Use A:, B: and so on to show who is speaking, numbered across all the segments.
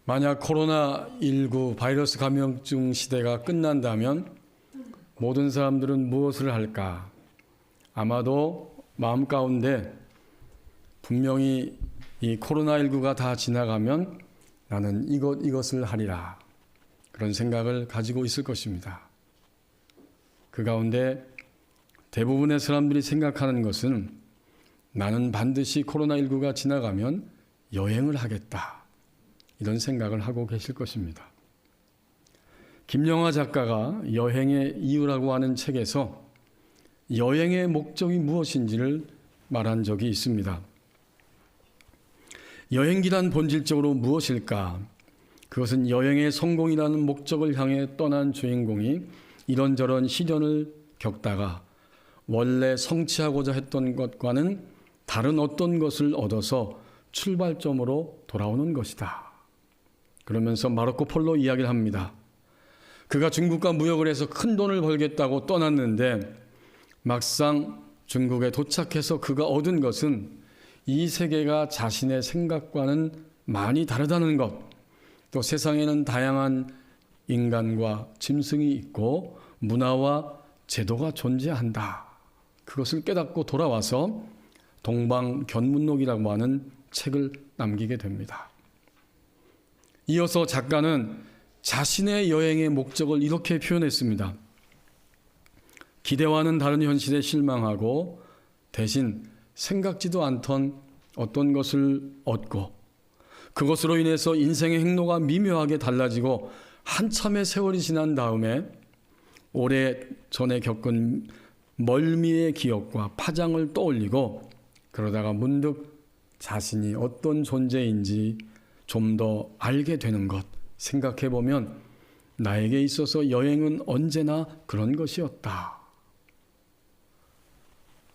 A: 만약 코로나19 바이러스 감염증 시대가 끝난다면 모든 사람들은 무엇을 할까? 아마도 마음 가운데 분명히 이 코로나19가 다 지나가면 나는 이것을 하리라. 그런 생각을 가지고 있을 것입니다. 그 가운데 대부분의 사람들이 생각하는 것은 나는 반드시 코로나19가 지나가면 여행을 하겠다. 이런 생각을 하고 계실 것입니다. 김영하 작가가 여행의 이유라고 하는 책에서 여행의 목적이 무엇인지를 말한 적이 있습니다. 여행기란 본질적으로 무엇일까? 그것은 여행의 성공이라는 목적을 향해 떠난 주인공이 이런저런 시련을 겪다가 원래 성취하고자 했던 것과는 다른 어떤 것을 얻어서 출발점으로 돌아오는 것이다. 그러면서 마르코 폴로 이야기를 합니다. 그가 중국과 무역을 해서 큰 돈을 벌겠다고 떠났는데 막상 중국에 도착해서 그가 얻은 것은 이 세계가 자신의 생각과는 많이 다르다는 것, 또 세상에는 다양한 인간과 짐승이 있고 문화와 제도가 존재한다. 그것을 깨닫고 돌아와서 동방견문록이라고 하는 책을 남기게 됩니다. 이어서 작가는 자신의 여행의 목적을 이렇게 표현했습니다. 기대와는 다른 현실에 실망하고 대신 생각지도 않던 어떤 것을 얻고 그것으로 인해서 인생의 행로가 미묘하게 달라지고 한참의 세월이 지난 다음에 오래전에 겪은 멀미의 기억과 파장을 떠올리고 그러다가 문득 자신이 어떤 존재인지 좀 더 알게 되는 것 생각해 보면 나에게 있어서 여행은 언제나 그런 것이었다.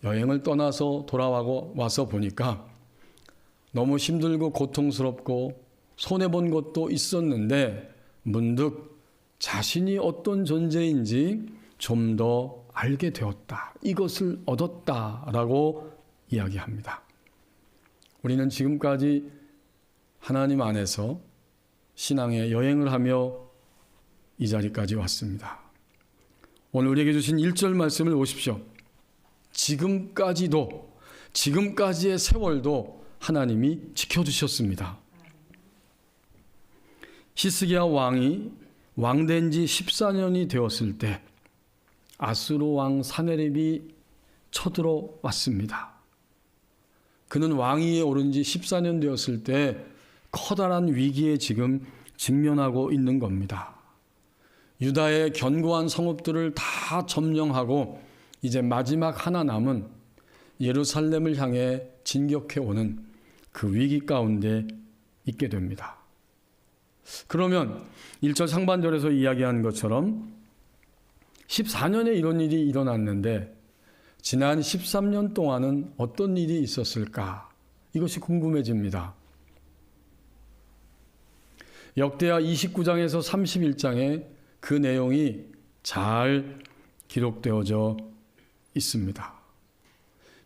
A: 여행을 떠나서 돌아와서 보니까 너무 힘들고 고통스럽고 손해본 것도 있었는데 문득 자신이 어떤 존재인지 좀 더 알게 되었다. 이것을 얻었다라고 이야기합니다. 우리는 지금까지 하나님 안에서 신앙의 여행을 하며 이 자리까지 왔습니다. 오늘 우리에게 주신 1절 말씀을 보십시오. 지금까지의 세월도 하나님이 지켜주셨습니다. 히스기야 왕이 왕된 지 14년이 되었을 때 아수르 왕 사네립이 쳐들어왔습니다. 그는 왕위에 오른 지 14년 되었을 때 커다란 위기에 지금 직면하고 있는 겁니다. 유다의 견고한 성읍들을 다 점령하고 이제 마지막 하나 남은 예루살렘을 향해 진격해 오는 그 위기 가운데 있게 됩니다. 그러면 1절 상반절에서 이야기한 것처럼 14년에 이런 일이 일어났는데 지난 13년 동안은 어떤 일이 있었을까? 이것이 궁금해집니다. 역대하 29장에서 31장에 그 내용이 잘 기록되어져 있습니다.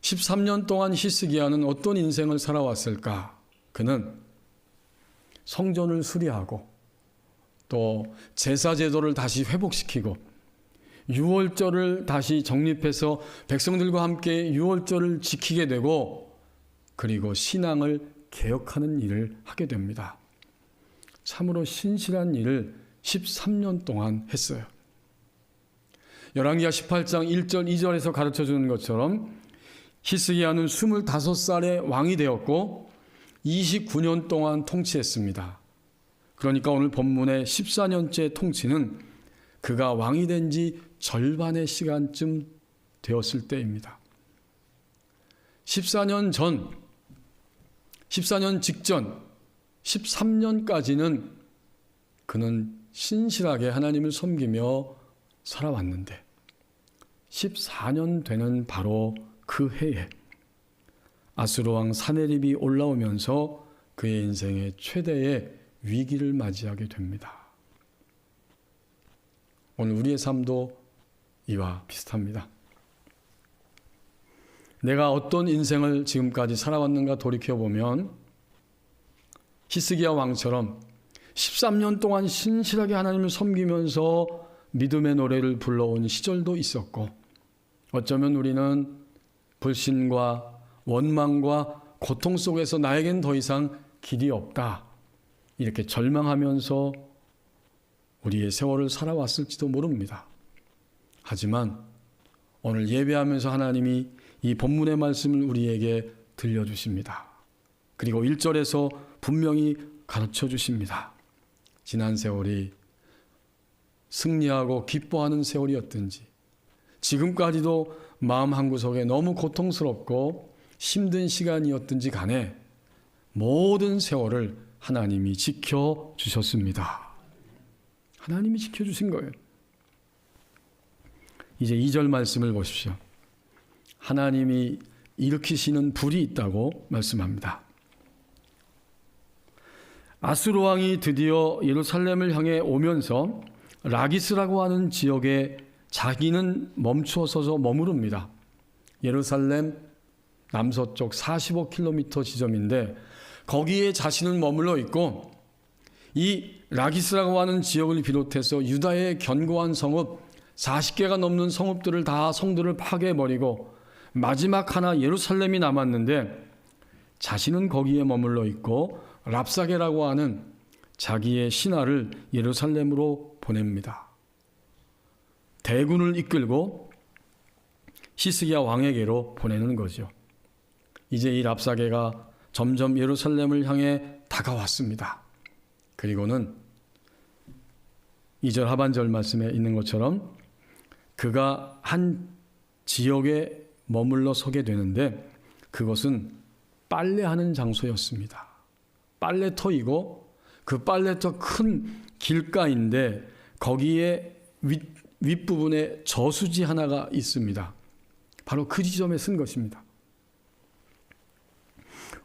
A: 13년 동안 히스기야는 어떤 인생을 살아왔을까? 그는 성전을 수리하고 또 제사 제도를 다시 회복시키고 유월절을 다시 정립해서 백성들과 함께 유월절을 지키게 되고 그리고 신앙을 개혁하는 일을 하게 됩니다. 참으로 신실한 일을 13년 동안 했어요. 열왕기하 18장 1절 2절에서 가르쳐주는 것처럼 히스기야는 25살에 왕이 되었고 29년 동안 통치했습니다. 그러니까 오늘 본문의 14년째 통치는 그가 왕이 된 지 절반의 시간쯤 되었을 때입니다. 14년 직전 13년까지는 그는 신실하게 하나님을 섬기며 살아왔는데 14년 되는 바로 그 해에 아수르 왕 사네립이 올라오면서 그의 인생의 최대의 위기를 맞이하게 됩니다. 오늘 우리의 삶도 이와 비슷합니다. 내가 어떤 인생을 지금까지 살아왔는가 돌이켜보면 히스기야 왕처럼 13년 동안 신실하게 하나님을 섬기면서 믿음의 노래를 불러온 시절도 있었고, 어쩌면 우리는 불신과 원망과 고통 속에서 나에겐 더 이상 길이 없다, 이렇게 절망하면서 우리의 세월을 살아왔을지도 모릅니다. 하지만 오늘 예배하면서 하나님이 이 본문의 말씀을 우리에게 들려주십니다. 그리고 1절에서 분명히 가르쳐 주십니다. 지난 세월이 승리하고 기뻐하는 세월이었든지, 지금까지도 마음 한구석에 너무 고통스럽고 힘든 시간이었든지 간에 모든 세월을 하나님이 지켜주셨습니다. 하나님이 지켜주신 거예요. 이제 2절 말씀을 보십시오. 하나님이 일으키시는 불이 있다고 말씀합니다. 아수르 왕이 드디어 예루살렘을 향해 오면서 라기스라고 하는 지역에 자기는 멈추어 서서 머무릅니다. 예루살렘 남서쪽 45km 지점인데 거기에 자신은 머물러 있고, 이 라기스라고 하는 지역을 비롯해서 유다의 견고한 성읍 40개가 넘는 성읍들을 다 성들을 파괴해버리고 마지막 하나 예루살렘이 남았는데, 자신은 거기에 머물러 있고 랍사게라고 하는 자기의 신하를 예루살렘으로 보냅니다. 대군을 이끌고 히스기야 왕에게로 보내는 거죠. 이제 이 랍사게가 점점 예루살렘을 향해 다가왔습니다. 그리고는 2절 하반절 말씀에 있는 것처럼 그가 한 지역에 머물러 서게 되는데, 그것은 빨래하는 장소였습니다. 빨래터이고 그 빨래터 큰 길가인데 거기에 윗부분에 저수지 하나가 있습니다. 바로 그 지점에 쓴 것입니다.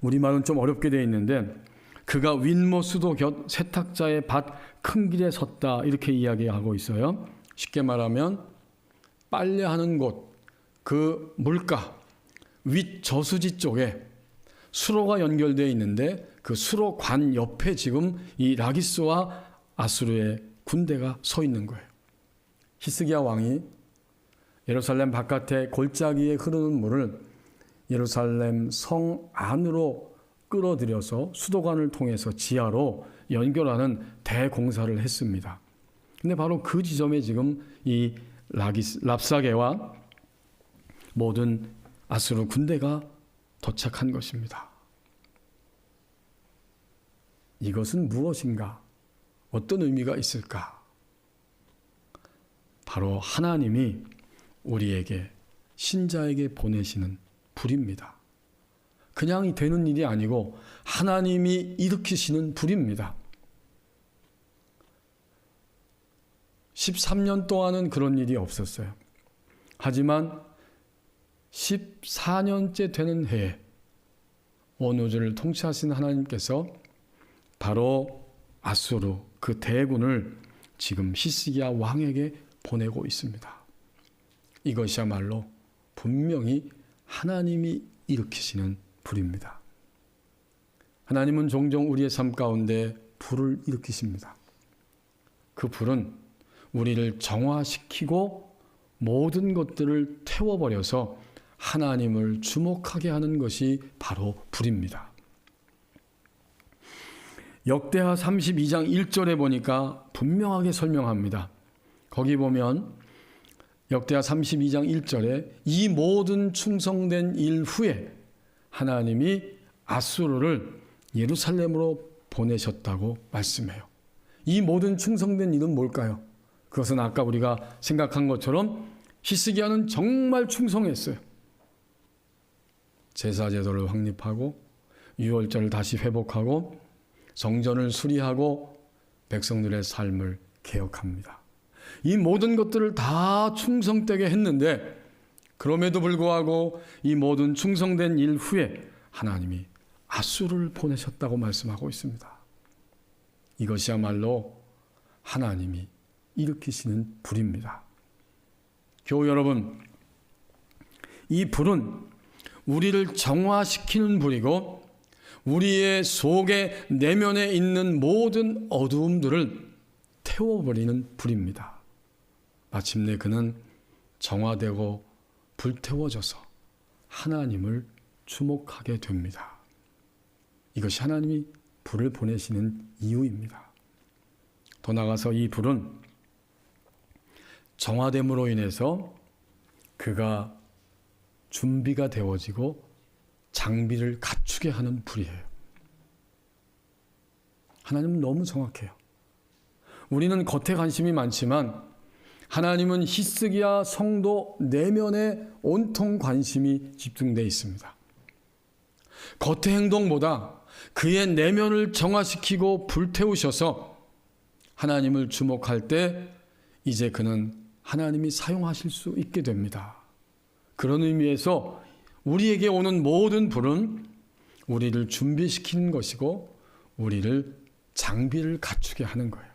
A: 우리말은 좀 어렵게 되어 있는데, 그가 윗모수도 곁 세탁자의 밭 큰 길에 섰다, 이렇게 이야기하고 있어요. 쉽게 말하면 빨래하는 곳, 그 물가 윗 저수지 쪽에 수로가 연결되어 있는데, 그 수로관 옆에 지금 이 라기스와 아수르의 군대가 서 있는 거예요. 히스기야 왕이 예루살렘 바깥에 골짜기에 흐르는 물을 예루살렘 성 안으로 끌어들여서 수도관을 통해서 지하로 연결하는 대공사를 했습니다. 근데 바로 그 지점에 지금 이 랍사게와 모든 아수르 군대가 도착한 것입니다. 이것은 무엇인가? 어떤 의미가 있을까? 바로 하나님이 우리에게, 신자에게 보내시는 불입니다. 그냥 되는 일이 아니고 하나님이 일으키시는 불입니다. 13년 동안은 그런 일이 없었어요. 하지만 14년째 되는 해에 온 우주를 통치하신 하나님께서 바로 아수르 그 대군을 지금 히스기야 왕에게 보내고 있습니다. 이것이야말로 분명히 하나님이 일으키시는 불입니다. 하나님은 종종 우리의 삶 가운데 불을 일으키십니다. 그 불은 우리를 정화시키고 모든 것들을 태워버려서 하나님을 주목하게 하는 것이 바로 불입니다. 역대하 32장 1절에 보니까 분명하게 설명합니다. 거기 보면 역대하 32장 1절에 이 모든 충성된 일 후에 하나님이 아수르를 예루살렘으로 보내셨다고 말씀해요. 이 모든 충성된 일은 뭘까요? 그것은 아까 우리가 생각한 것처럼 히스기야는 정말 충성했어요. 제사 제도를 확립하고 유월절을 다시 회복하고 성전을 수리하고 백성들의 삶을 개혁합니다. 이 모든 것들을 다 충성되게 했는데, 그럼에도 불구하고 이 모든 충성된 일 후에 하나님이 아수르를 보내셨다고 말씀하고 있습니다. 이것이야말로 하나님이 일으키시는 불입니다. 교우 여러분, 이 불은 우리를 정화시키는 불이고 우리의 속에 내면에 있는 모든 어두움들을 태워버리는 불입니다. 마침내 그는 정화되고 불태워져서 하나님을 주목하게 됩니다. 이것이 하나님이 불을 보내시는 이유입니다. 더 나아가서 이 불은 정화됨으로 인해서 그가 준비가 되어지고 장비를 갖추게 하는 불이에요. 하나님은 너무 정확해요. 우리는 겉에 관심이 많지만 하나님은 히스기야 성도 내면에 온통 관심이 집중되어 있습니다. 겉의 행동보다 그의 내면을 정화시키고 불태우셔서 하나님을 주목할 때 이제 그는 하나님이 사용하실 수 있게 됩니다. 그런 의미에서 우리에게 오는 모든 불은 우리를 준비시키는 것이고 우리를 장비를 갖추게 하는 거예요.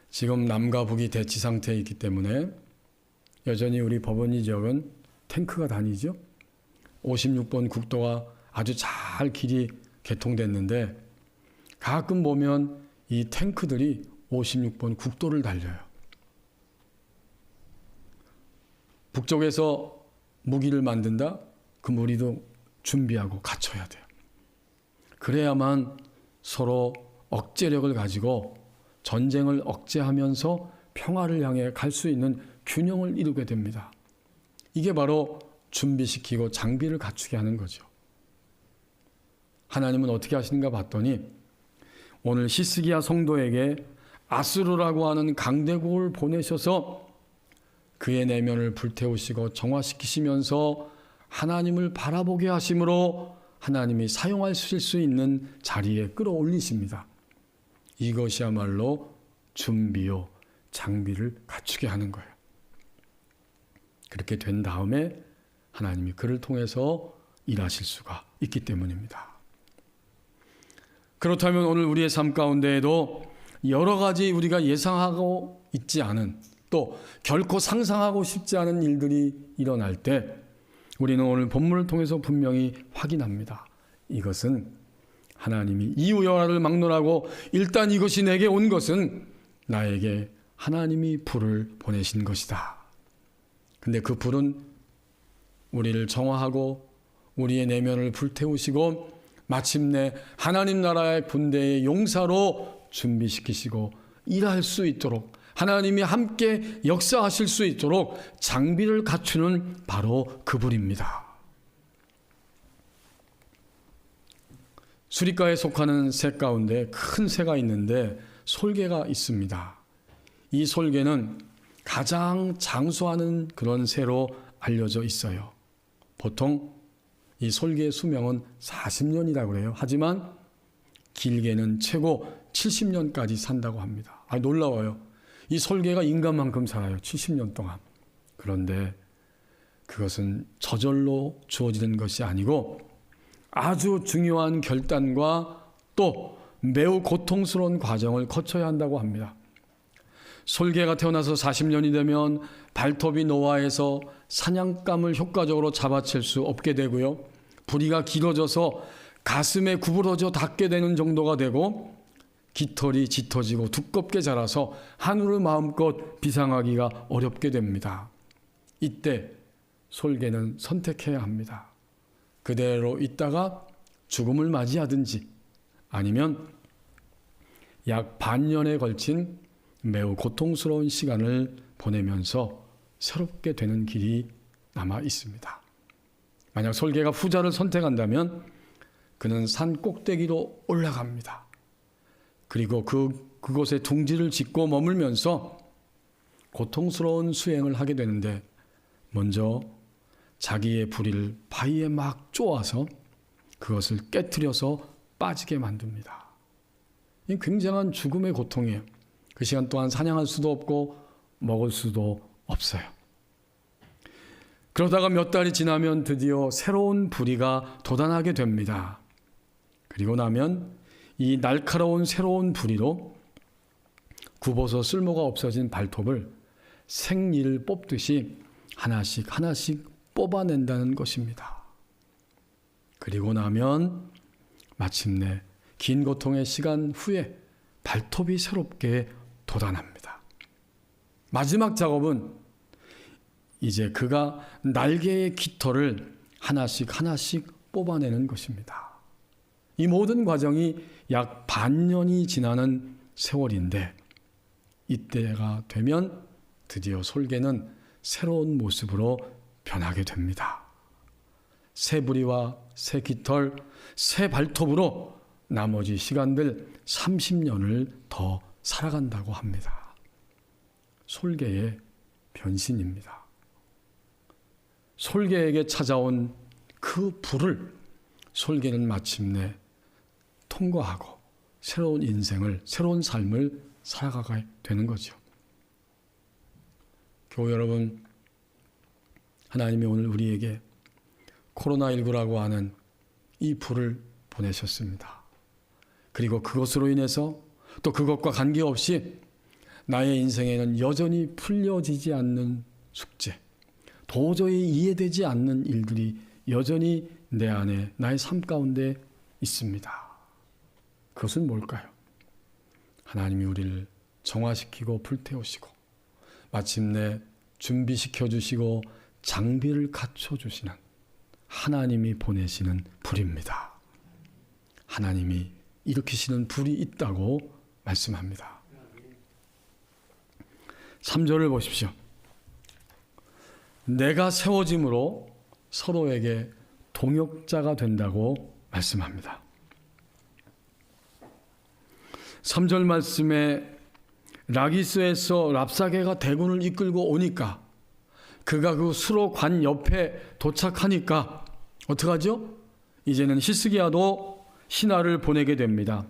A: 지금 남과 북이 대치 상태에 있기 때문에 여전히 우리 법원이 지역은 탱크가 다니죠. 56번 국도가 아주 잘 길이 개통됐는데 가끔 보면 이 탱크들이 56번 국도를 달려요. 북쪽에서 무기를 만든다? 그 무기도 준비하고 갖춰야 돼요. 그래야만 서로 억제력을 가지고 전쟁을 억제하면서 평화를 향해 갈 수 있는 균형을 이루게 됩니다. 이게 바로 준비시키고 장비를 갖추게 하는 거죠. 하나님은 어떻게 하시는가 봤더니 오늘 히스기야 성도에게 아수르라고 하는 강대국을 보내셔서 그의 내면을 불태우시고 정화시키시면서 하나님을 바라보게 하심으로 하나님이 사용하실 수 있는 자리에 끌어올리십니다. 이것이야말로 준비요 장비를 갖추게 하는 거예요. 그렇게 된 다음에 하나님이 그를 통해서 일하실 수가 있기 때문입니다. 그렇다면 오늘 우리의 삶 가운데에도 여러 가지 우리가 예상하고 있지 않은 또 결코 상상하고 싶지 않은 일들이 일어날 때 우리는 오늘 본문을 통해서 분명히 확인합니다. 이것은 하나님이 이유여라를 막론하고 일단 이것이 내게 온 것은 나에게 하나님이 불을 보내신 것이다. 근데 그 불은 우리를 정화하고 우리의 내면을 불태우시고 마침내 하나님 나라의 군대의 용사로 준비시키시고 일할 수 있도록 하나님이 함께 역사하실 수 있도록 장비를 갖추는 바로 그 불입니다. 수리과에 속하는 새 가운데 큰 새가 있는데 솔개가 있습니다. 이 솔개는 가장 장수하는 그런 새로 알려져 있어요. 보통 이 솔개의 수명은 40년이라고 그래요. 하지만 길게는 최고 70년까지 산다고 합니다. 놀라워요. 이 솔개가 인간만큼 살아요. 70년 동안. 그런데 그것은 저절로 주어지는 것이 아니고 아주 중요한 결단과 또 매우 고통스러운 과정을 거쳐야 한다고 합니다. 솔개가 태어나서 40년이 되면 발톱이 노화해서 사냥감을 효과적으로 잡아챌 수 없게 되고요. 부리가 길어져서 가슴에 구부러져 닿게 되는 정도가 되고 깃털이 짙어지고 두껍게 자라서 하늘을 마음껏 비상하기가 어렵게 됩니다. 이때 솔개는 선택해야 합니다. 그대로 있다가 죽음을 맞이하든지 아니면 약 반년에 걸친 매우 고통스러운 시간을 보내면서 새롭게 되는 길이 남아 있습니다. 만약 솔개가 후자를 선택한다면 그는 산 꼭대기로 올라갑니다. 그리고 그곳에 둥지를 짓고 머물면서 고통스러운 수행을 하게 되는데 먼저 자기의 부리를 바위에 막 쪼아서 그것을 깨트려서 빠지게 만듭니다. 이 굉장한 죽음의 고통이에요. 그 시간 동안 사냥할 수도 없고 먹을 수도 없어요. 그러다가 몇 달이 지나면 드디어 새로운 부리가 돋아나게 됩니다. 그리고 나면 이 날카로운 새로운 부리로 굽어서 쓸모가 없어진 발톱을 생리를 뽑듯이 하나씩 하나씩 뽑아낸다는 것입니다. 그리고 나면 마침내 긴 고통의 시간 후에 발톱이 새롭게 돋아납니다. 마지막 작업은 이제 그가 날개의 깃털을 하나씩 하나씩 뽑아내는 것입니다. 이 모든 과정이 약 반년이 지나는 세월인데 이때가 되면 드디어 솔개는 새로운 모습으로 변하게 됩니다. 새 부리와 새 깃털, 새 발톱으로 나머지 시간들 30년을 더 살아간다고 합니다. 솔개의 변신입니다. 솔개에게 찾아온 그 불을 솔개는 마침내 통과하고 새로운 인생을, 새로운 삶을 살아가게 되는 거죠. 교회 여러분, 하나님이 오늘 우리에게 코로나19라고 하는 이 불을 보내셨습니다. 그리고 그것으로 인해서 또 그것과 관계없이 나의 인생에는 여전히 풀려지지 않는 숙제, 도저히 이해되지 않는 일들이 여전히 내 안에, 나의 삶 가운데 있습니다. 그것은 뭘까요? 하나님이 우리를 정화시키고 불태우시고 마침내 준비시켜 주시고 장비를 갖춰 주시는 하나님이 보내시는 불입니다. 하나님이 일으키시는 불이 있다고 말씀합니다. 3절을 보십시오. 내가 세워짐으로 서로에게 동역자가 된다고 말씀합니다. 3절 말씀에 라기스에서 랍사게가 대군을 이끌고 오니까 그가 그 수로 관 옆에 도착하니까 어떡하죠? 이제는 히스기야도 신하를 보내게 됩니다.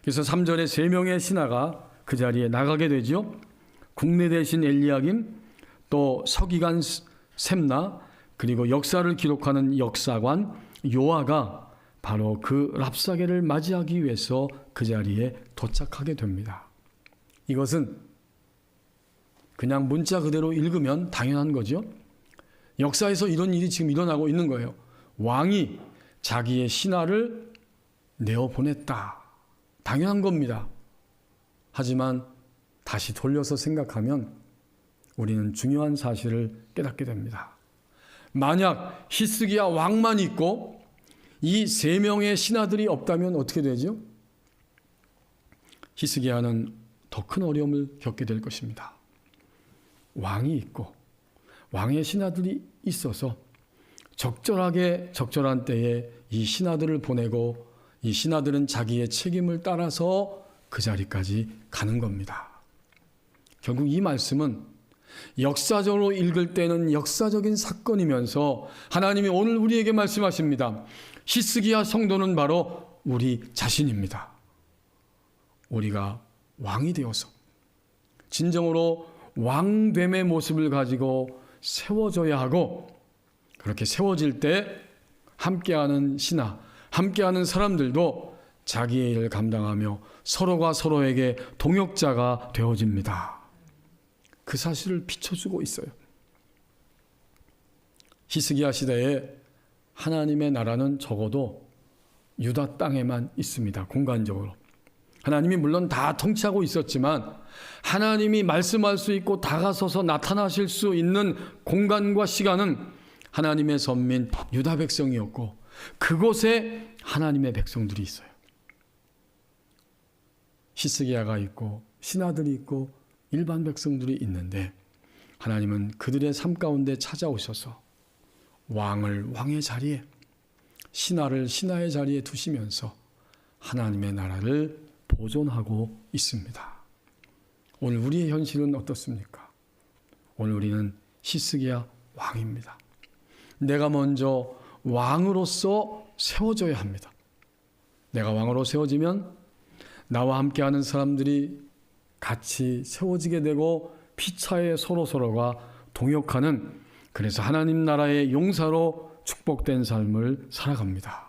A: 그래서 3절에 3명의 신하가 그 자리에 나가게 되죠. 국내 대신 엘리야김, 또 서기관 셈나, 그리고 역사를 기록하는 역사관 요아가 바로 그 랍사게를 맞이하기 위해서 그 자리에 도착하게 됩니다. 이것은 그냥 문자 그대로 읽으면 당연한 거죠. 역사에서 이런 일이 지금 일어나고 있는 거예요. 왕이 자기의 신하를 내어보냈다. 당연한 겁니다. 하지만 다시 돌려서 생각하면 우리는 중요한 사실을 깨닫게 됩니다. 만약 히스기야 왕만 있고 이 3명의 신하들이 없다면 어떻게 되죠? 히스기야는 더 큰 어려움을 겪게 될 것입니다. 왕이 있고 왕의 신하들이 있어서 적절하게 적절한 때에 이 신하들을 보내고 이 신하들은 자기의 책임을 따라서 그 자리까지 가는 겁니다. 결국 이 말씀은 역사적으로 읽을 때는 역사적인 사건이면서 하나님이 오늘 우리에게 말씀하십니다. 히스기야 성도는 바로 우리 자신입니다. 우리가 왕이 되어서 진정으로 왕됨의 모습을 가지고 세워져야 하고, 그렇게 세워질 때 함께하는 신하, 함께하는 사람들도 자기의 일을 감당하며 서로가 서로에게 동역자가 되어집니다. 그 사실을 비춰주고 있어요. 히스기야 시대에 하나님의 나라는 적어도 유다 땅에만 있습니다. 공간적으로. 하나님이 물론 다 통치하고 있었지만 하나님이 말씀할 수 있고 다가서서 나타나실 수 있는 공간과 시간은 하나님의 선민 유다 백성이었고 그곳에 하나님의 백성들이 있어요. 히스기야가 있고 신하들이 있고 일반 백성들이 있는데 하나님은 그들의 삶 가운데 찾아오셔서 왕을 왕의 자리에, 신하를 신하의 자리에 두시면서 하나님의 나라를 보존하고 있습니다. 오늘 우리의 현실은 어떻습니까? 오늘 우리는 히스기야 왕입니다. 내가 먼저 왕으로서 세워져야 합니다. 내가 왕으로 세워지면 나와 함께하는 사람들이 같이 세워지게 되고 피차에 서로서로가 동역하는, 그래서 하나님 나라의 용사로 축복된 삶을 살아갑니다.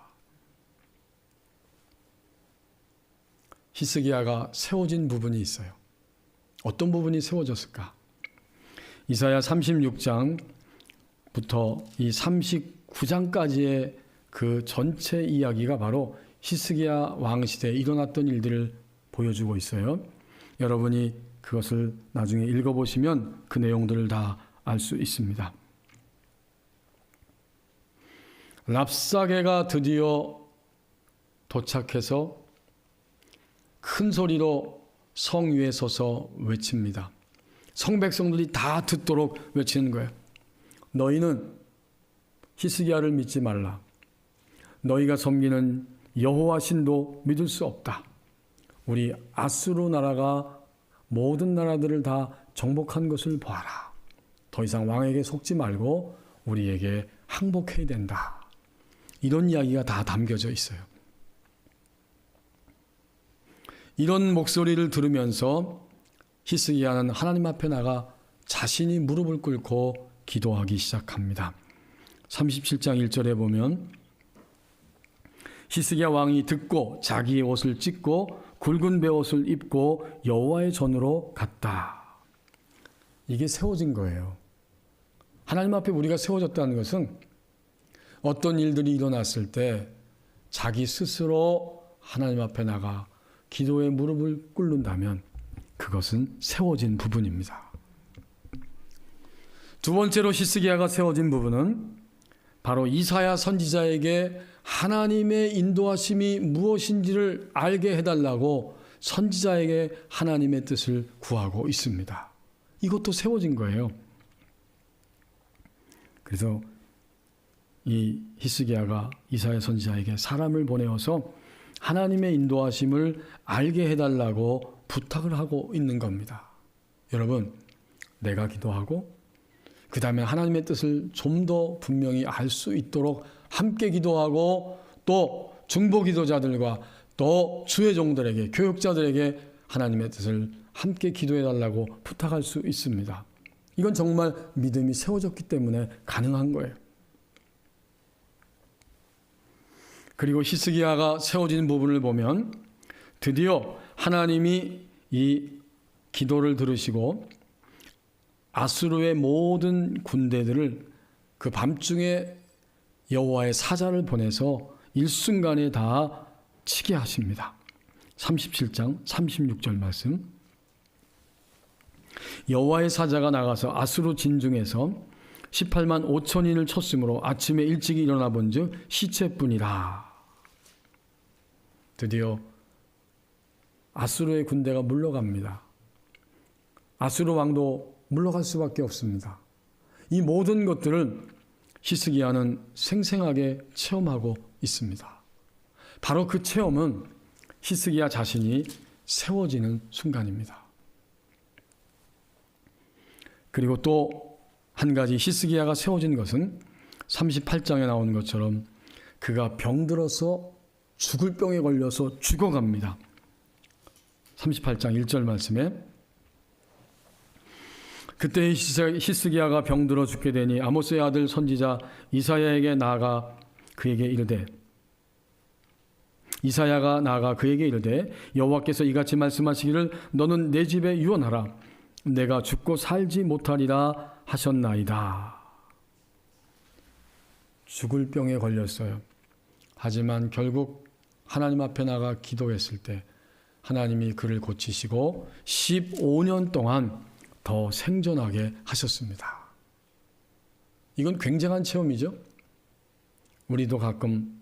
A: 히스기야가 세워진 부분이 있어요. 어떤 부분이 세워졌을까? 이사야 36장부터 이 39장까지의 그 전체 이야기가 바로 히스기야 왕 시대에 일어났던 일들을 보여주고 있어요. 여러분이 그것을 나중에 읽어보시면 그 내용들을 다 알 수 있습니다. 랍사게가 드디어 도착해서 큰 소리로 성 위에 서서 외칩니다. 성 백성들이 다 듣도록 외치는 거예요. 너희는 히스기야를 믿지 말라. 너희가 섬기는 여호와 신도 믿을 수 없다. 우리 아수르 나라가 모든 나라들을 다 정복한 것을 보아라. 더 이상 왕에게 속지 말고 우리에게 항복해야 된다. 이런 이야기가 다 담겨져 있어요. 이런 목소리를 들으면서 히스기야는 하나님 앞에 나가 자신이 무릎을 꿇고 기도하기 시작합니다. 37장 1절에 보면 히스기야 왕이 듣고 자기의 옷을 찢고 굵은 베옷을 입고 여호와의 전으로 갔다. 이게 세워진 거예요. 하나님 앞에 우리가 세워졌다는 것은 어떤 일들이 일어났을 때 자기 스스로 하나님 앞에 나가 기도의 무릎을 꿇는다면 그것은 세워진 부분입니다. 두 번째로 히스기야가 세워진 부분은 바로 이사야 선지자에게 하나님의 인도하심이 무엇인지를 알게 해달라고 선지자에게 하나님의 뜻을 구하고 있습니다. 이것도 세워진 거예요. 그래서 이 히스기야가 이사야 선지자에게 사람을 보내어서 하나님의 인도하심을 알게 해달라고 부탁을 하고 있는 겁니다. 여러분, 내가 기도하고 그 다음에 하나님의 뜻을 좀 더 분명히 알 수 있도록 함께 기도하고 또 중보 기도자들과 또 주의 종들에게 교육자들에게 하나님의 뜻을 함께 기도해달라고 부탁할 수 있습니다. 이건 정말 믿음이 세워졌기 때문에 가능한 거예요. 그리고 히스기야가 세워진 부분을 보면 드디어 하나님이 이 기도를 들으시고 아수르의 모든 군대들을 그 밤중에 여호와의 사자를 보내서 일순간에 다 치게 하십니다. 37장 36절 말씀. 여호와의 사자가 나가서 아수르 진중에서 18만 5천인을 쳤으므로 아침에 일찍 일어나 본즉 시체뿐이라. 드디어 아수르의 군대가 물러갑니다. 아수르 왕도 물러갈 수밖에 없습니다. 이 모든 것들을 히스기야는 생생하게 체험하고 있습니다. 바로 그 체험은 히스기야 자신이 세워지는 순간입니다. 그리고 또 한 가지 히스기야가 세워진 것은 38장에 나오는 것처럼 그가 병들어서 죽을 병에 걸려서 죽어갑니다. 38장 1절 말씀에 그때 히스기야가 병들어 죽게 되니 아모스의 아들 선지자 이사야에게 나아가 그에게 이르되 여호와께서 이같이 말씀하시기를 너는 내 집에 유언하라. 내가 죽고 살지 못하리라 하셨나이다. 죽을 병에 걸렸어요. 하지만 결국 하나님 앞에 나가 기도했을 때 하나님이 그를 고치시고 15년 동안 더 생존하게 하셨습니다. 이건 굉장한 체험이죠. 우리도 가끔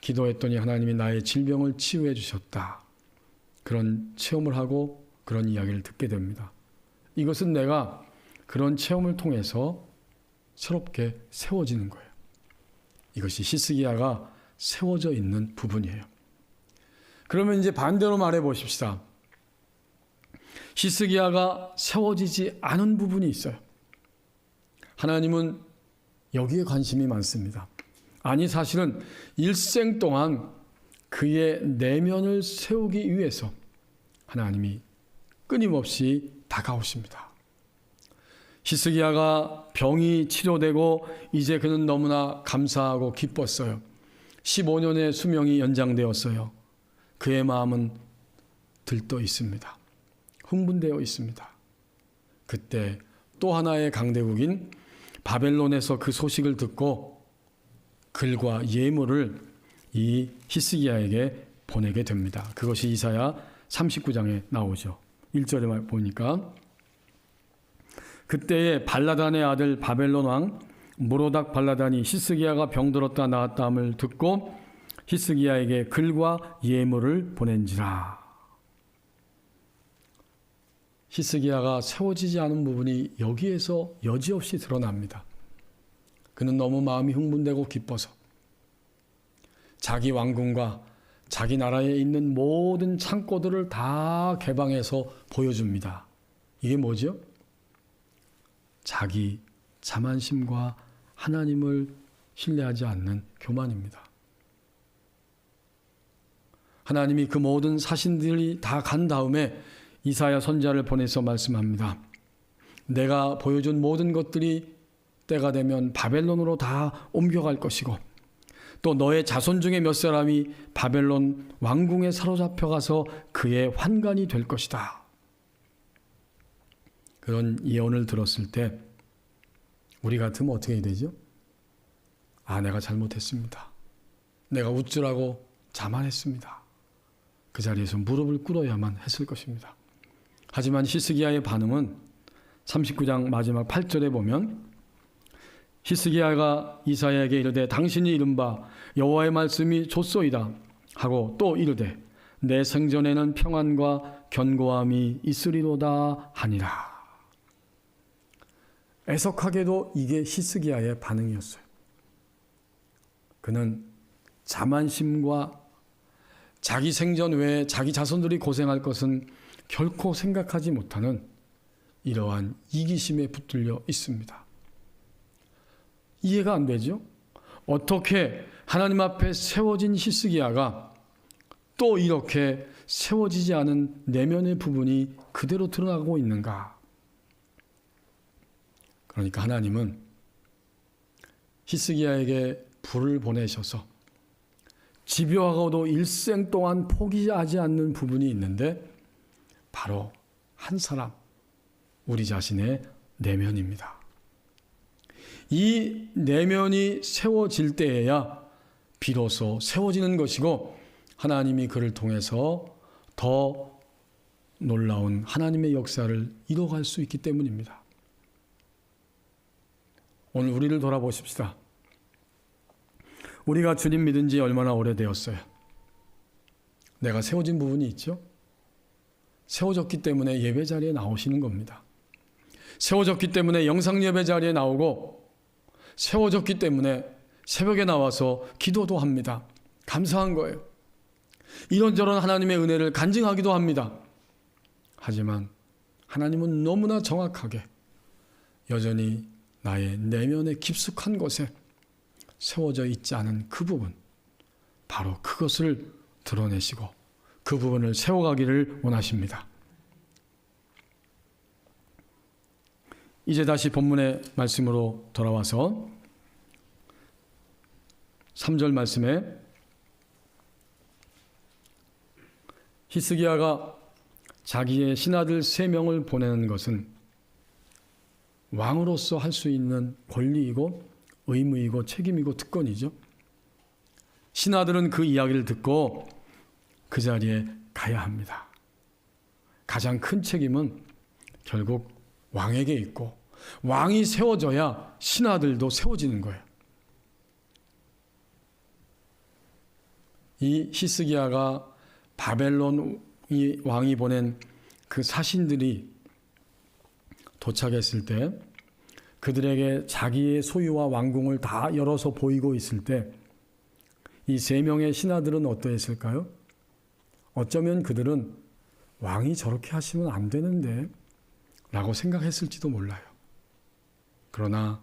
A: 기도했더니 하나님이 나의 질병을 치유해 주셨다. 그런 체험을 하고 그런 이야기를 듣게 됩니다. 이것은 내가 그런 체험을 통해서 새롭게 세워지는 거예요. 이것이 히스기야가 세워져 있는 부분이에요. 그러면 이제 반대로 말해 보십시다. 히스기야가 세워지지 않은 부분이 있어요. 하나님은 여기에 관심이 많습니다. 아니, 사실은 일생 동안 그의 내면을 세우기 위해서 하나님이 끊임없이 다가오십니다. 히스기야가 병이 치료되고 이제 그는 너무나 감사하고 기뻤어요. 15년의 수명이 연장되었어요. 그의 마음은 들떠 있습니다. 흥분되어 있습니다. 그때 또 하나의 강대국인 바벨론에서 그 소식을 듣고 글과 예물을 이 히스기야에게 보내게 됩니다. 그것이 이사야 39장에 나오죠. 1절에 보니까 그때에 발라단의 아들 바벨론 왕 모로닥 발라단이 히스기야가 병들었다 나았다함을 듣고 히스기야에게 글과 예물을 보낸지라. 히스기야가 세워지지 않은 부분이 여기에서 여지없이 드러납니다. 그는 너무 마음이 흥분되고 기뻐서 자기 왕궁과 자기 나라에 있는 모든 창고들을 다 개방해서 보여줍니다. 이게 뭐죠? 자기 자만심과 하나님을 신뢰하지 않는 교만입니다. 하나님이 그 모든 사신들이 다 간 다음에 이사야 선지자를 보내서 말씀합니다. 내가 보여준 모든 것들이 때가 되면 바벨론으로 다 옮겨갈 것이고 또 너의 자손 중에 몇 사람이 바벨론 왕궁에 사로잡혀 가서 그의 환관이 될 것이다. 그런 예언을 들었을 때 우리 같으면 어떻게 되죠? 내가 잘못했습니다. 내가 우쭐하고 자만했습니다. 그 자리에서 무릎을 꿇어야만 했을 것입니다. 하지만 히스기야의 반응은 39장 마지막 8절에 보면 히스기야가 이사야에게 이르되 당신이 이른바 여호와의 말씀이 좋소이다 하고 또 이르되 내 생전에는 평안과 견고함이 있으리로다 하니라. 애석하게도 이게 히스기야의 반응이었어요. 그는 자만심과 자기 생전 외에 자기 자손들이 고생할 것은 결코 생각하지 못하는 이러한 이기심에 붙들려 있습니다. 이해가 안 되죠? 어떻게 하나님 앞에 세워진 히스기야가 또 이렇게 세워지지 않은 내면의 부분이 그대로 드러나고 있는가? 그러니까 하나님은 히스기야에게 불을 보내셔서 집요하고도 일생 동안 포기하지 않는 부분이 있는데 바로 한 사람, 우리 자신의 내면입니다. 이 내면이 세워질 때에야 비로소 세워지는 것이고 하나님이 그를 통해서 더 놀라운 하나님의 역사를 이뤄갈 수 있기 때문입니다. 오늘 우리를 돌아보십시다. 우리가 주님 믿은 지 얼마나 오래되었어요? 내가 세워진 부분이 있죠? 세워졌기 때문에 예배 자리에 나오시는 겁니다. 세워졌기 때문에 영상 예배 자리에 나오고 세워졌기 때문에 새벽에 나와서 기도도 합니다. 감사한 거예요. 이런저런 하나님의 은혜를 간증하기도 합니다. 하지만 하나님은 너무나 정확하게 여전히 나의 내면의 깊숙한 곳에 세워져 있지 않은 그 부분, 바로 그것을 드러내시고 그 부분을 세워가기를 원하십니다. 이제 다시 본문의 말씀으로 돌아와서 3절 말씀에 히스기야가 자기의 신하들 3명을 보내는 것은 왕으로서 할 수 있는 권리이고 의무이고 책임이고 특권이죠. 신하들은 그 이야기를 듣고 그 자리에 가야 합니다. 가장 큰 책임은 결국 왕에게 있고 왕이 세워져야 신하들도 세워지는 거예요. 이 히스기야가 바벨론 왕이 보낸 그 사신들이 도착했을 때 그들에게 자기의 소유와 왕궁을 다 열어서 보이고 있을 때 이 3명의 신하들은 어떠했을까요? 어쩌면 그들은 왕이 저렇게 하시면 안 되는데 라고 생각했을지도 몰라요. 그러나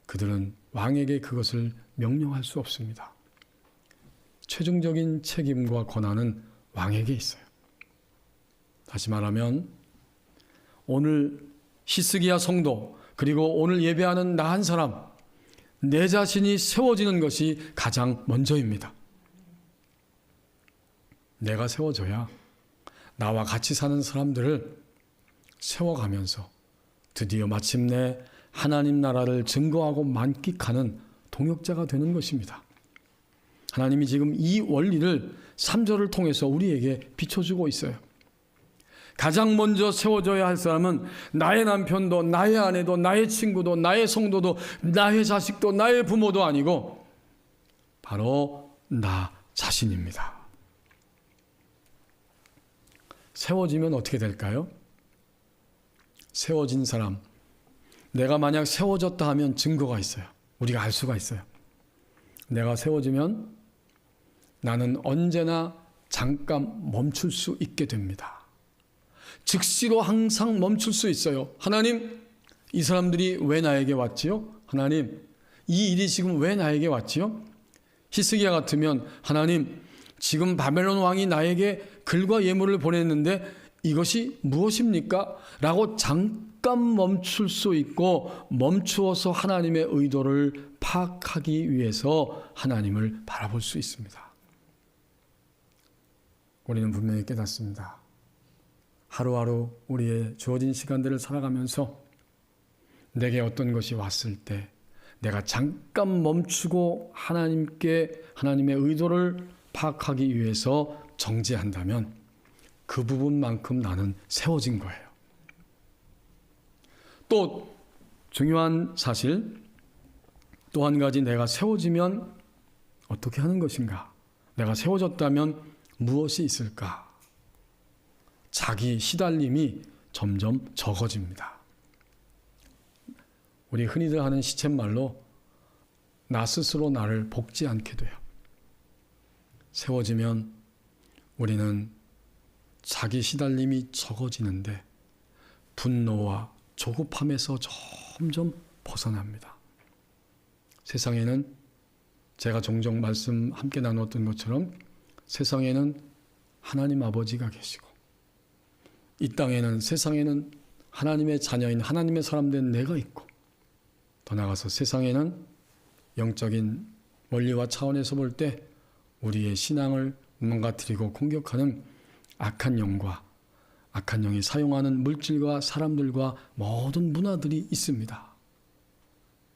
A: 그들은 왕에게 그것을 명령할 수 없습니다. 최종적인 책임과 권한은 왕에게 있어요. 다시 말하면 오늘 히스기야 성도 그리고 오늘 예배하는 나 한 사람, 내 자신이 세워지는 것이 가장 먼저입니다. 내가 세워져야 나와 같이 사는 사람들을 세워가면서 드디어 마침내 하나님 나라를 증거하고 만끽하는 동역자가 되는 것입니다. 하나님이 지금 이 원리를 3절을 통해서 우리에게 비춰주고 있어요. 가장 먼저 세워져야 할 사람은 나의 남편도, 나의 아내도, 나의 친구도, 나의 성도도, 나의 자식도, 나의 부모도 아니고 바로 나 자신입니다. 세워지면 어떻게 될까요? 세워진 사람, 내가 만약 세워졌다 하면 증거가 있어요. 우리가 알 수가 있어요. 내가 세워지면 나는 언제나 잠깐 멈출 수 있게 됩니다. 즉시로 항상 멈출 수 있어요. 하나님, 이 사람들이 왜 나에게 왔지요? 하나님, 이 일이 지금 왜 나에게 왔지요? 히스기야 같으면 하나님, 지금 바벨론 왕이 나에게 글과 예물을 보냈는데 이것이 무엇입니까? 라고 잠깐 멈출 수 있고 멈추어서 하나님의 의도를 파악하기 위해서 하나님을 바라볼 수 있습니다. 우리는 분명히 깨닫습니다. 하루하루 우리의 주어진 시간들을 살아가면서 내게 어떤 것이 왔을 때 내가 잠깐 멈추고 하나님의 의도를 파악하기 위해서 정죄한다면 그 부분만큼 나는 세워진 거예요. 또 중요한 사실, 또 한 가지, 내가 세워지면 어떻게 하는 것인가? 내가 세워졌다면 무엇이 있을까? 자기 시달림이 점점 적어집니다. 우리 흔히들 하는 시쳇말로 나 스스로 나를 볶지 않게 돼요. 세워지면 우리는 자기 시달림이 적어지는데 분노와 조급함에서 점점 벗어납니다. 세상에는 제가 종종 말씀 함께 나눴던 것처럼 세상에는 하나님 아버지가 계시고 이 땅에는, 세상에는 하나님의 자녀인 하나님의 사람 된 내가 있고, 더 나아가서 세상에는 영적인 원리와 차원에서 볼 때 우리의 신앙을 망가뜨리고 공격하는 악한 영과 악한 영이 사용하는 물질과 사람들과 모든 문화들이 있습니다.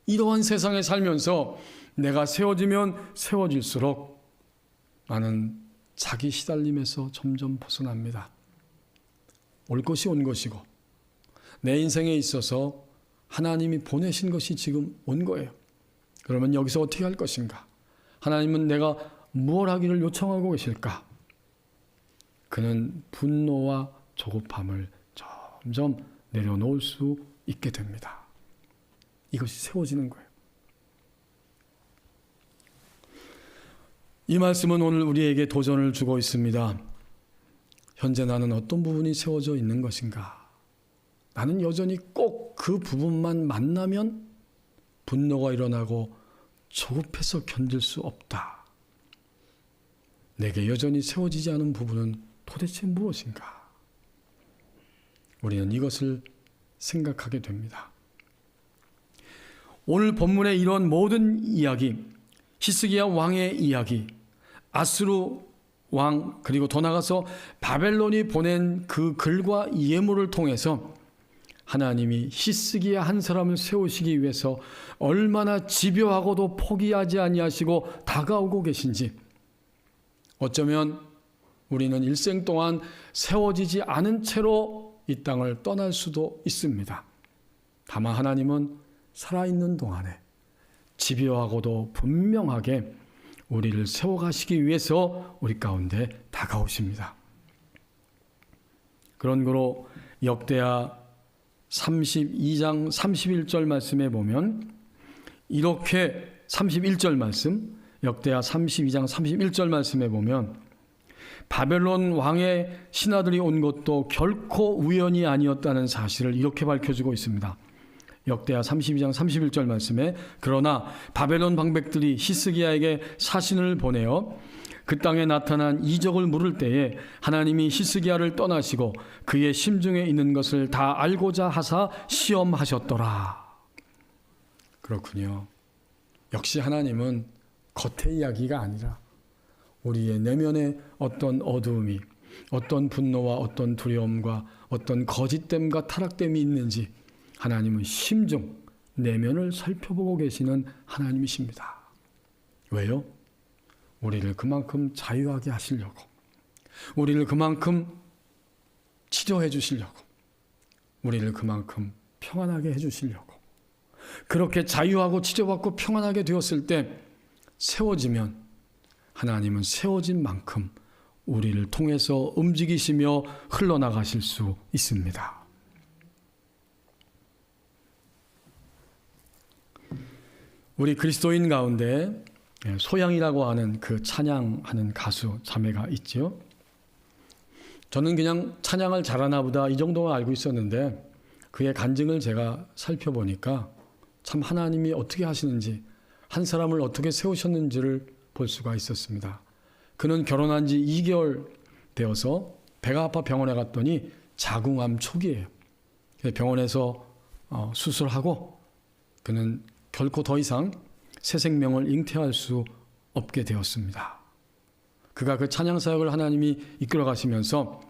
A: 이러한 세상에 살면서 내가 세워지면 세워질수록 나는 자기 시달림에서 점점 벗어납니다. 올 것이 온 것이고 내 인생에 있어서 하나님이 보내신 것이 지금 온 거예요. 그러면 여기서 어떻게 할 것인가? 하나님은 내가 무엇 하기를 요청하고 계실까? 그는 분노와 조급함을 점점 내려놓을 수 있게 됩니다. 이것이 세워지는 거예요. 이 말씀은 오늘 우리에게 도전을 주고 있습니다. 현재 나는 어떤 부분이 세워져 있는 것인가? 나는 여전히 꼭 그 부분만 만나면 분노가 일어나고 조급해서 견딜 수 없다. 내게 여전히 세워지지 않은 부분은 도대체 무엇인가? 우리는 이것을 생각하게 됩니다. 오늘 본문의 이런 모든 이야기, 히스기야 왕의 이야기, 아수르 왕, 그리고 더 나아가서 바벨론이 보낸 그 글과 예물을 통해서 하나님이 히스기야 한 사람을 세우시기 위해서 얼마나 집요하고도 포기하지 아니하시고 다가오고 계신지, 어쩌면 우리는 일생 동안 세워지지 않은 채로 이 땅을 떠날 수도 있습니다. 다만 하나님은 살아있는 동안에 집요하고도 분명하게 우리를 세워가시기 위해서 우리 가운데 다가오십니다. 그런 거로 역대하 32장 31절 말씀에 보면 이렇게 31절 말씀, 역대하 32장 31절 말씀에 보면 바벨론 왕의 신하들이 온 것도 결코 우연이 아니었다는 사실을 이렇게 밝혀주고 있습니다. 역대하 32장 31절 말씀에 그러나 바벨론 방백들이 히스기야에게 사신을 보내어 그 땅에 나타난 이적을 물을 때에 하나님이 히스기야를 떠나시고 그의 심중에 있는 것을 다 알고자 하사 시험하셨더라. 그렇군요. 역시 하나님은 겉의 이야기가 아니라 우리의 내면의 어떤 어두움이, 어떤 분노와 어떤 두려움과 어떤 거짓됨과 타락됨이 있는지 하나님은 심중, 내면을 살펴보고 계시는 하나님이십니다. 왜요? 우리를 그만큼 자유하게 하시려고, 우리를 그만큼 치료해 주시려고, 우리를 그만큼 평안하게 해 주시려고. 그렇게 자유하고 치료받고 평안하게 되었을 때 세워지면 하나님은 세워진 만큼 우리를 통해서 움직이시며 흘러나가실 수 있습니다. 우리 그리스도인 가운데 소양이라고 하는 그 찬양하는 가수 자매가 있죠. 저는 그냥 찬양을 잘하나 보다 이 정도만 알고 있었는데 그의 간증을 제가 살펴보니까 참 하나님이 어떻게 하시는지, 한 사람을 어떻게 세우셨는지를 볼 수가 있었습니다. 그는 결혼한 지 2개월 되어서 배가 아파 병원에 갔더니 자궁암 초기예요. 병원에서 수술하고 그는 결코 더 이상 새 생명을 잉태할 수 없게 되었습니다. 그가 그 찬양 사역을 하나님이 이끌어 가시면서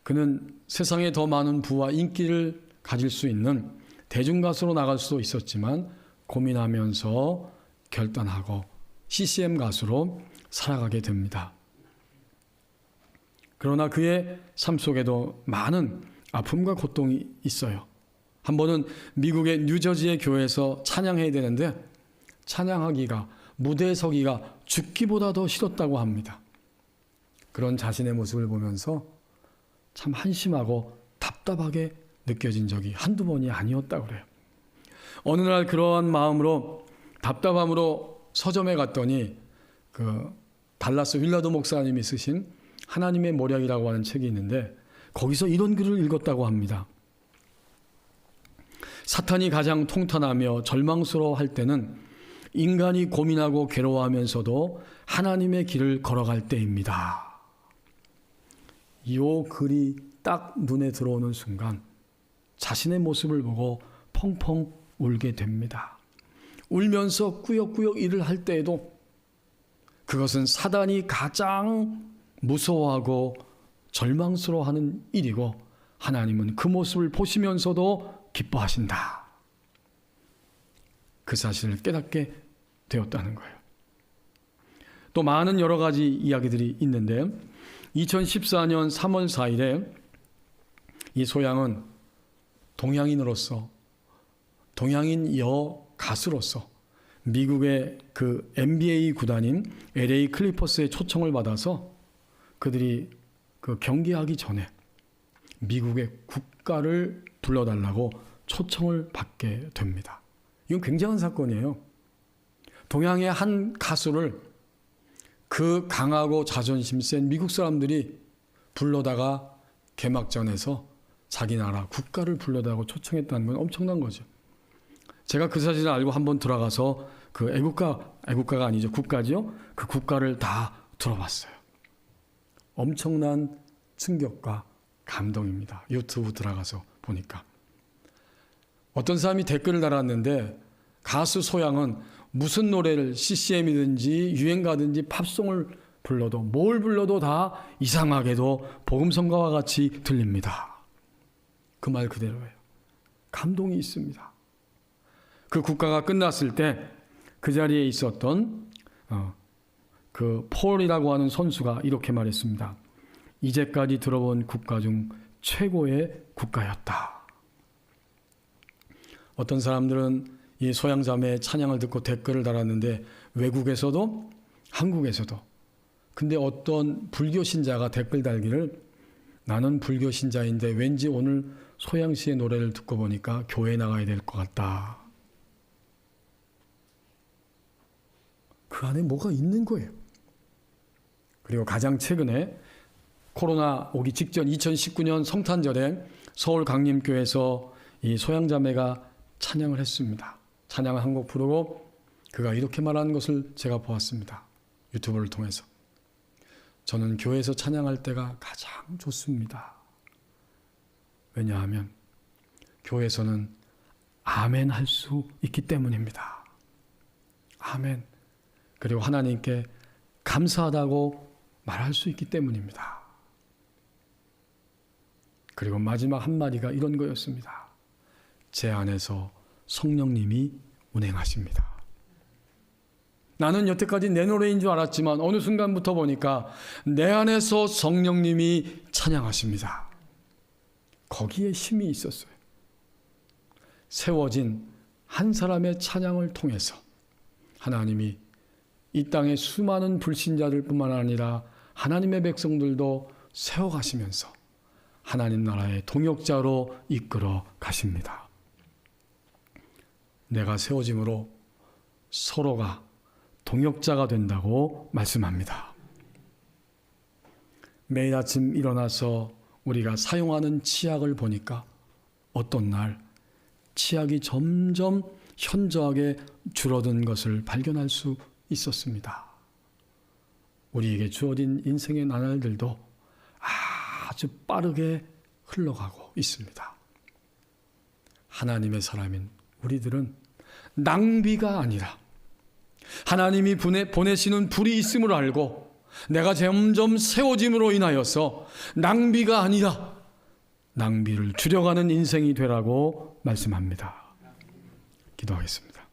A: 그는 세상에 더 많은 부와 인기를 가질 수 있는 대중가수로 나갈 수도 있었지만 고민하면서 결단하고 CCM 가수로 살아가게 됩니다. 그러나 그의 삶 속에도 많은 아픔과 고통이 있어요. 한 번은 미국의 뉴저지의 교회에서 찬양해야 되는데 찬양하기가, 무대에 서기가 죽기보다 더 싫었다고 합니다. 그런 자신의 모습을 보면서 참 한심하고 답답하게 느껴진 적이 한두 번이 아니었다고 그래요. 어느 날 그러한 마음으로, 답답함으로 서점에 갔더니 그 달라스 윌라도 목사님이 쓰신 하나님의 모략이라고 하는 책이 있는데 거기서 이런 글을 읽었다고 합니다. 사탄이 가장 통탄하며 절망스러워할 때는 인간이 고민하고 괴로워하면서도 하나님의 길을 걸어갈 때입니다. 이 글이 딱 눈에 들어오는 순간 자신의 모습을 보고 펑펑 울게 됩니다. 울면서 꾸역꾸역 일을 할 때에도 그것은 사단이 가장 무서워하고 절망스러워하는 일이고 하나님은 그 모습을 보시면서도 기뻐하신다. 그 사실을 깨닫게 되었다는 거예요. 또 많은 여러 가지 이야기들이 있는데 2014년 3월 4일에 이 소양은 동양인으로서, 동양인 가수로서 미국의 그 NBA 구단인 LA 클리퍼스의 초청을 받아서 그들이 그 경기하기 전에 미국의 국가를 불러달라고 초청을 받게 됩니다. 이건 굉장한 사건이에요. 동양의 한 가수를 그 강하고 자존심 센 미국 사람들이 불러다가 개막전에서 자기 나라 국가를 불러다고 초청했다는 건 엄청난 거죠. 제가 그 사실을 알고 한번 들어가서 그 애국가가 아니죠. 국가죠. 그 국가를 다 들어봤어요. 엄청난 충격과 감동입니다. 유튜브 들어가서 보니까. 어떤 사람이 댓글을 달았는데 가수 소양은 무슨 노래를 CCM이든지 유행가든지 팝송을 불러도 뭘 불러도 다 이상하게도 복음성가와 같이 들립니다. 그 말 그대로예요. 감동이 있습니다. 그 국가가 끝났을 때 그 자리에 있었던 그 폴이라고 하는 선수가 이렇게 말했습니다. 이제까지 들어본 국가 중 최고의 국가였다. 어떤 사람들은 이 소양자매의 찬양을 듣고 댓글을 달았는데 외국에서도 한국에서도. 근데 어떤 불교 신자가 댓글 달기를 나는 불교 신자인데 왠지 오늘 소양 씨의 노래를 듣고 보니까 교회 나가야 될 것 같다. 그 안에 뭐가 있는 거예요. 그리고 가장 최근에 코로나 오기 직전 2019년 성탄절에 서울 강림교회에서 이 소양자매가 찬양을 했습니다. 찬양을 한 곡 부르고 그가 이렇게 말하는 것을 제가 보았습니다. 유튜브를 통해서. 저는 교회에서 찬양할 때가 가장 좋습니다. 왜냐하면 교회에서는 아멘 할 수 있기 때문입니다. 아멘. 그리고 하나님께 감사하다고 말할 수 있기 때문입니다. 그리고 마지막 한마디가 이런 거였습니다. 제 안에서 성령님이 운행하십니다. 나는 여태까지 내 노래인 줄 알았지만 어느 순간부터 보니까 내 안에서 성령님이 찬양하십니다. 거기에 힘이 있었어요. 세워진 한 사람의 찬양을 통해서 하나님이 이 땅의 수많은 불신자들 뿐만 아니라 하나님의 백성들도 세워가시면서 하나님 나라의 동역자로 이끌어 가십니다. 내가 세워짐으로 서로가 동역자가 된다고 말씀합니다. 매일 아침 일어나서 우리가 사용하는 치약을 보니까 어떤 날 치약이 점점 현저하게 줄어든 것을 발견할 수 있었습니다. 우리에게 주어진 인생의 나날들도 아주 빠르게 흘러가고 있습니다. 하나님의 사람인 우리들은 낭비가 아니라 하나님이 보내시는 불이 있음을 알고 내가 점점 세워짐으로 인하여서 낭비가 아니라 낭비를 줄여가는 인생이 되라고 말씀합니다. 기도하겠습니다.